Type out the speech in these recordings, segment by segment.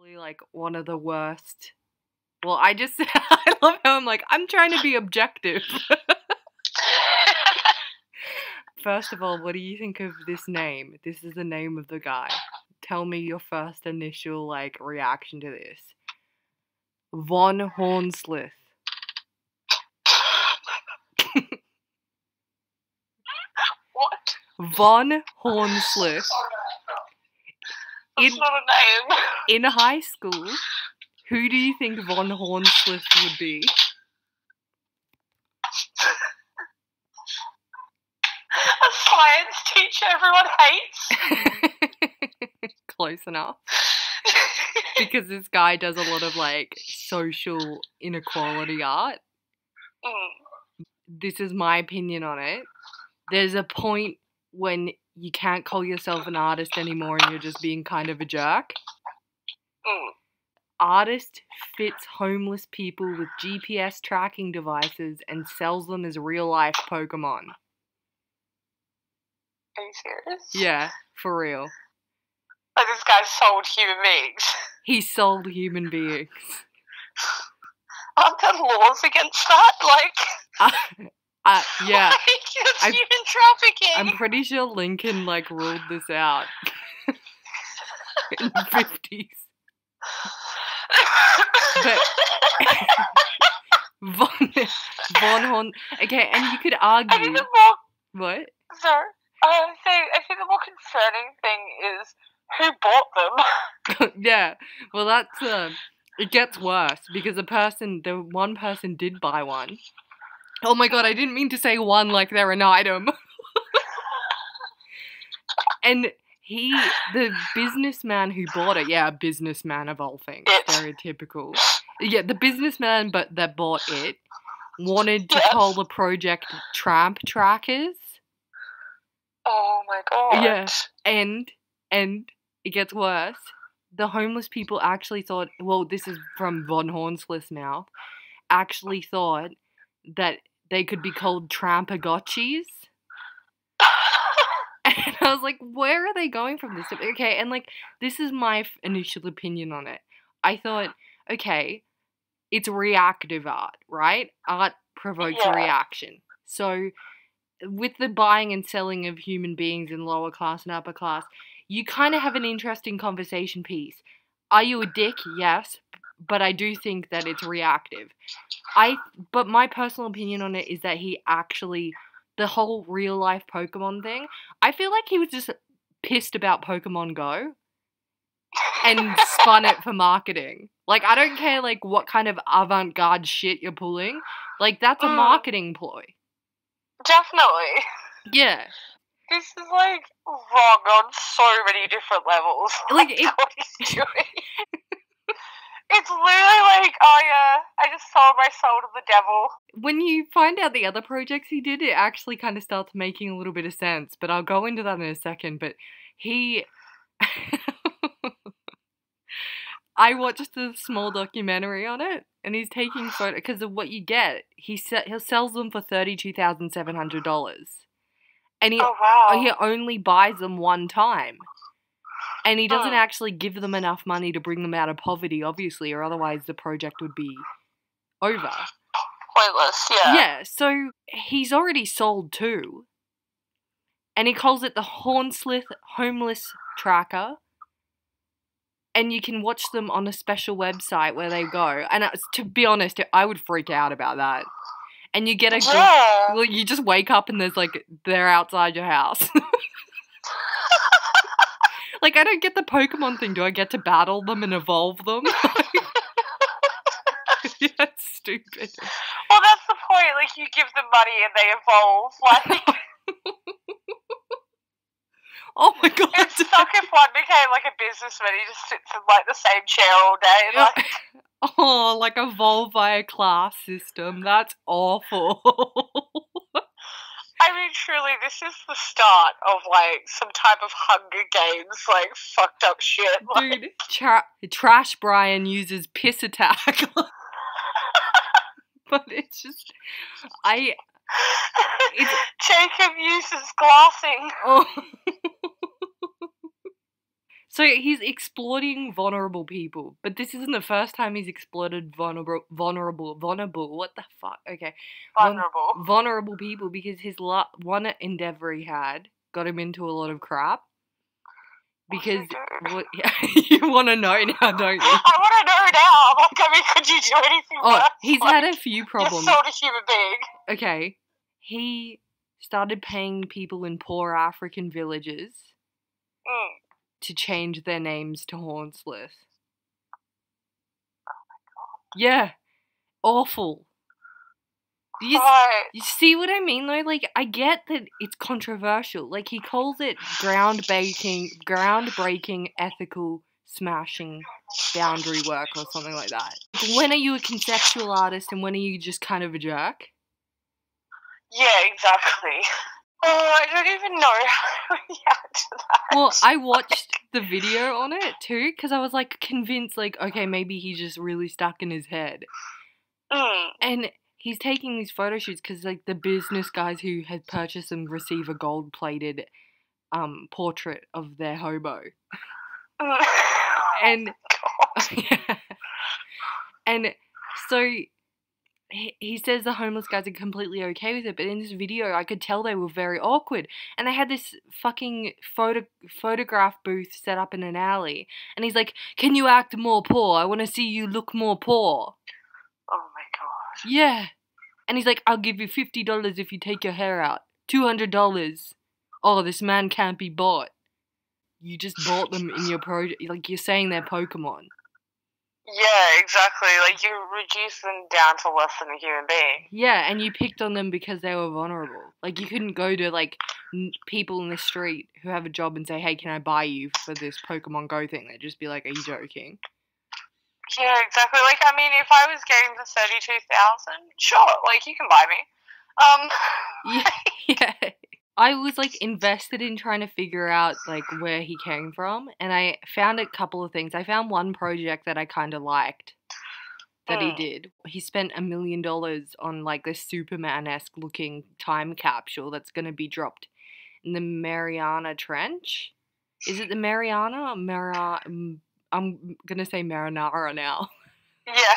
Probably like one of the worst. Well, I love how I'm like, I'm trying to be objective. First of all, what do you think of this name? This is the name of the guy. Tell me your first initial like reaction to this. Von Hornsleth. What? Von Hornsleth. That's not a name. In high school, who do you think Von Hornsleth would be? A science teacher everyone hates? Close enough. Because this guy does a lot of like social inequality art. This is my opinion on it. There's a point when you can't call yourself an artist anymore and you're just being kind of a jerk. Artist fits homeless people with GPS tracking devices and sells them as real-life Pokemon. Are you serious? Yeah, for real. Like this guy sold human beings. He sold human beings. Aren't there laws against that? Like... yeah. Like, it's human trafficking. I'm pretty sure Lincoln, like, ruled this out. In the 50s. But... Von Horn... Okay, and you could argue... I think the more... What? Sorry. I think the more concerning thing is who bought them. Yeah. Well, that's... It gets worse, because the one person did buy one. Oh my god, I didn't mean to say one like they're an item. And the businessman who bought it, yeah, a businessman of all things, stereotypical. Yeah, the businessman that bought it wanted to call the project Tramp Trackers. Oh my god. Yeah, and it gets worse. The homeless people actually thought, well, this is from Von Hornsleth's mouth, actually thought that they could be called Trampagotchis. And I was like, where are they going from this? Okay, and like, this is my initial opinion on it. I thought, okay, it's reactive art, right? Art provokes a reaction. So, with the buying and selling of human beings in lower class and upper class, you kind of have an interesting conversation piece. Are you a dick? Yes. But I do think that it's reactive. But my personal opinion on it is that he actually, the whole real life Pokemon thing, I feel like he was just pissed about Pokemon Go and spun it for marketing. Like, I don't care like what kind of avant-garde shit you're pulling. Like, that's a marketing ploy. Definitely. Yeah. This is like wrong on so many different levels. Like what he's doing. It's literally like, oh yeah, I just sold my soul to the devil. When you find out the other projects he did, it actually kind of starts making a little bit of sense. But I'll go into that in a second. But I watched a small documentary on it, and he's taking photos, because of what you get, he sells them for $32,700. And he only buys them one time. And he doesn't actually give them enough money to bring them out of poverty, obviously, or otherwise the project would be over. Pointless, yeah. Yeah, so he's already sold 2. And he calls it the Hornsleth Homeless Tracker. And you can watch them on a special website where they go. And to be honest, I would freak out about that. And you get well, you just wake up and they're outside your house. Like, I don't get the Pokemon thing. Do I get to battle them and evolve them? Yeah, that's stupid. Well, that's the point. Like, you give them money and they evolve. Like, oh my god. It'd suck if one became like a businessman. He just sits in like the same chair all day. Like, oh, like evolve by a class system. That's awful. I mean, truly, this is the start of, like, some type of Hunger Games, like, fucked up shit. Like... Dude, Trash Brian uses piss attack. But it's just... Jacob uses glassing. Oh. So he's exploiting vulnerable people, but this isn't the first time he's exploited vulnerable, what the fuck? Okay. Vulnerable people, because his one endeavor he had got him into a lot of crap. Because, you want to know now, don't you? I want to know now. Like, I mean, could you do anything worse? He's had a few problems. You're sort of human being. Okay. He started paying people in poor African villages to change their names to Hornsleth. Oh my god. Yeah. Awful. You see what I mean, though? Like, I get that it's controversial. Like, he calls it groundbreaking, ethical, smashing boundary work or something like that. When are you a conceptual artist and when are you just kind of a jerk? Yeah, exactly. Oh, I don't even know how to react to that. Well, I watched the video on it too, because I was like convinced, like, okay, maybe he's just really stuck in his head. And he's taking these photo shoots because, like, the business guys who had purchased them receive a gold-plated portrait of their hobo. And and so he says the homeless guys are completely okay with it, but in this video I could tell they were very awkward, and they had this fucking photograph booth set up in an alley, and he's like, "Can you act more poor? I want to see you look more poor." Oh my god. Yeah. And he's like, "I'll give you $50 if you take your hair out. $200. Oh, this man can't be bought." You just bought them in your project. Like, you're saying they're Pokemon. Yeah, exactly. Like, you reduce them down to less than a human being. Yeah, and you picked on them because they were vulnerable. Like, you couldn't go to, like, people in the street who have a job and say, "Hey, can I buy you for this Pokemon Go thing?" They'd just be like, "Are you joking?" Yeah, exactly. Like, I mean, if I was getting the 32,000, sure, like, you can buy me. Yeah. I was, like, invested in trying to figure out, like, where he came from, and I found a couple of things. I found one project that I kind of liked that he did. He spent $1 million on, like, this Superman-esque looking time capsule that's going to be dropped in the Mariana Trench. Is it the Mariana? I'm going to say Marinara now. Yeah.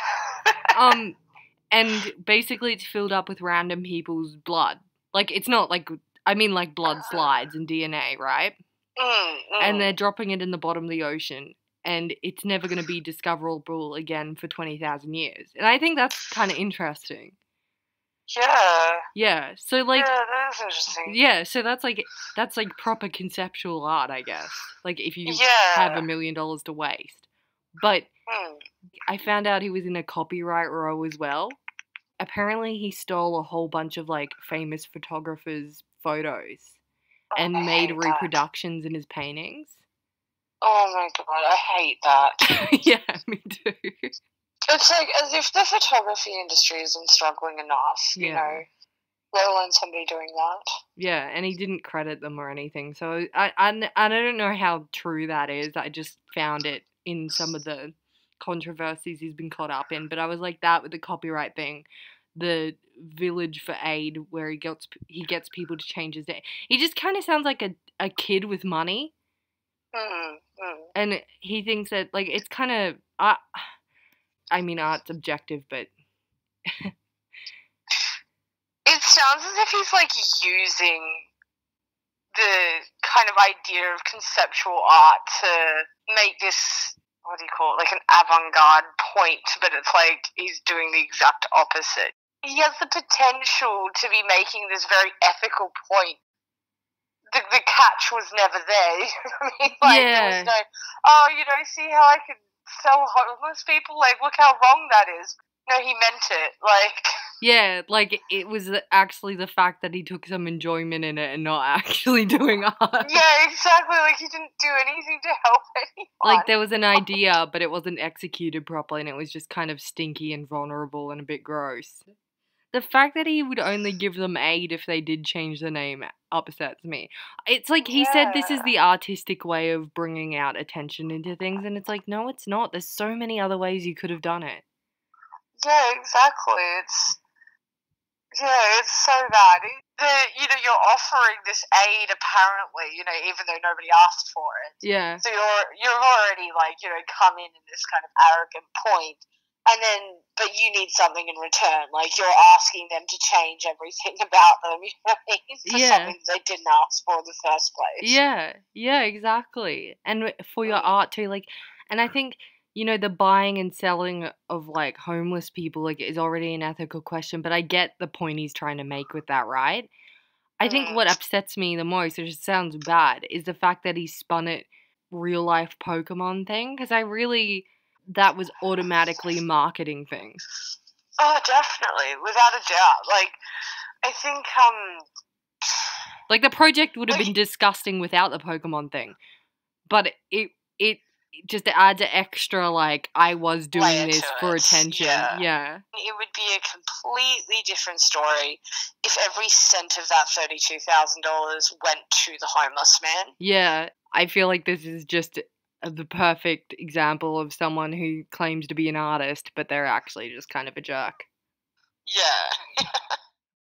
And basically it's filled up with random people's blood. Like, it's not, like, I mean, like, blood slides and DNA, right? And they're dropping it in the bottom of the ocean, and it's never going to be discoverable again for 20,000 years. And I think that's kind of interesting. Yeah. Yeah, so, like... Yeah, that is interesting. Yeah, so that's like proper conceptual art, I guess. Like, if you have $1 million to waste. But I found out he was in a copyright row as well. Apparently he stole a whole bunch of, like, famous photographers' photos and made reproductions in his paintings. Oh my god, I hate that. Yeah, me too. It's like as if the photography industry isn't struggling enough, you know, let alone somebody doing that. Yeah, and he didn't credit them or anything, so I don't know how true that is. I just found it in some of the controversies he's been caught up in, but I was like that with the copyright thing. The village for aid where he gets people to change his name. He just kind of sounds like a kid with money. And he thinks that, like, it's kind of I mean, art's objective, but it sounds as if he's, like, using the kind of idea of conceptual art to make this, what do you call it, like an avant-garde point, but it's like he's doing the exact opposite. He has the potential to be making this very ethical point. The catch was never there. You know what I mean? Like, there was no, oh, you know, see how I could sell homeless people? Like, look how wrong that is. No, he meant it. Like... Yeah, like, it was actually the fact that he took some enjoyment in it and not actually doing art. Yeah, exactly. Like, he didn't do anything to help anyone. Like, there was an idea, but it wasn't executed properly, and it was just kind of stinky and vulnerable and a bit gross. The fact that he would only give them aid if they did change the name upsets me. It's like he said this is the artistic way of bringing out attention into things, and it's like, no, it's not. There's so many other ways you could have done it. Yeah, exactly. It's Yeah, it's so bad. You're offering this aid apparently, even though nobody asked for it. Yeah. So you're already come in this kind of arrogant point, and then but you need something in return. Like you're asking them to change everything about them, you know what I mean? For something they didn't ask for in the first place. Yeah, exactly. And for your art too, like, and I think, the buying and selling of like homeless people like is already an ethical question, but I get the point he's trying to make with that, right? I think what upsets me the most, which sounds bad, is the fact that he spun it real life Pokemon thing, because that was automatically a marketing thing. Oh, definitely, without a doubt. Like, I think like the project would have been disgusting without the Pokemon thing, but it just adds an extra, like, I was doing this for attention. Yeah. It would be a completely different story if every cent of that $32,000 went to the homeless man. Yeah, I feel like this is just the perfect example of someone who claims to be an artist, but they're actually just kind of a jerk. Yeah.